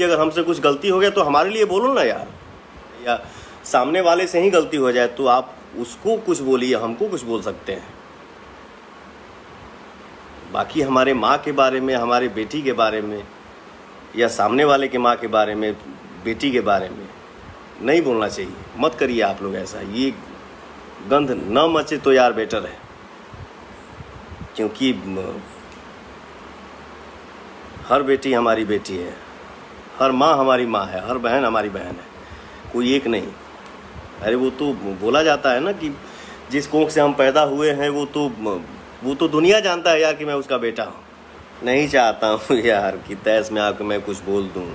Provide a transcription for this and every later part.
अगर हमसे कुछ गलती हो गया तो हमारे लिए बोलो ना यार, या सामने वाले से ही गलती हो जाए तो आप उसको कुछ बोलिए, हमको कुछ बोल सकते हैं। बाकी हमारे माँ के बारे में, हमारे बेटी के बारे में, या सामने वाले के माँ के बारे में, बेटी के बारे में नहीं बोलना चाहिए। मत करिए आप लोग ऐसा, ये गंध न मचे तो यार बेटर है। क्योंकि हर बेटी हमारी बेटी है, हर माँ हमारी माँ है, हर बहन हमारी बहन है, कोई एक नहीं। अरे वो तो बोला जाता है ना कि जिस कोख से हम पैदा हुए हैं वो तो दुनिया जानता है यार कि मैं उसका बेटा हूँ। नहीं चाहता हूँ यार कि तैस में आकर मैं कुछ बोल दूँ।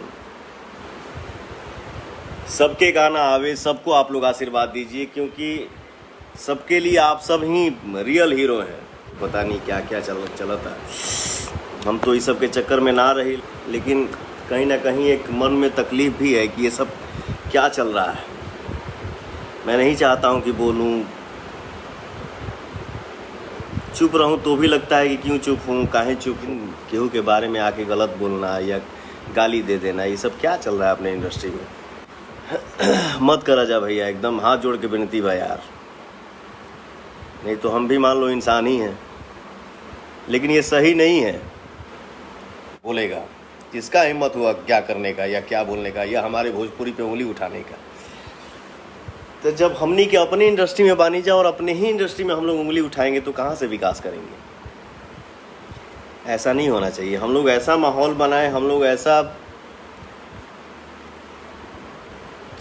सबके गाना आवे, सबको आप लोग आशीर्वाद दीजिए, क्योंकि सबके लिए आप सब ही रियल हीरो हैं। पता नहीं क्या क्या चलता है, हम तो इस सब के चक्कर में ना रही, लेकिन कहीं ना कहीं एक मन में तकलीफ भी है कि ये सब क्या चल रहा है। मैं नहीं चाहता हूँ कि बोलूँ, चुप रहूँ तो भी लगता है कि क्यों चुप हूँ, काहे चुप हूँ। केहू के बारे में आके गलत बोलना या गाली दे देना, ये सब क्या चल रहा है अपने इंडस्ट्री में। मत करा जा भैया, एकदम हाथ जोड़ के विनती भाई यार। नहीं तो हम भी मान लो इंसान ही हैं, लेकिन ये सही नहीं है। बोलेगा किसका हिम्मत हुआ क्या करने का या क्या बोलने का, या हमारे भोजपुरी पे उंगली उठाने का। तो जब हमनी के अपनी इंडस्ट्री में बानी जा और अपने ही इंडस्ट्री में हम लोग उंगली उठाएंगे तो कहाँ से विकास करेंगे। ऐसा नहीं होना चाहिए। हम लोग ऐसा माहौल बनाएं, हम लोग ऐसा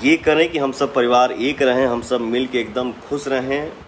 ये करें कि हम सब परिवार एक रहें, हम सब मिल के एकदम खुश रहें।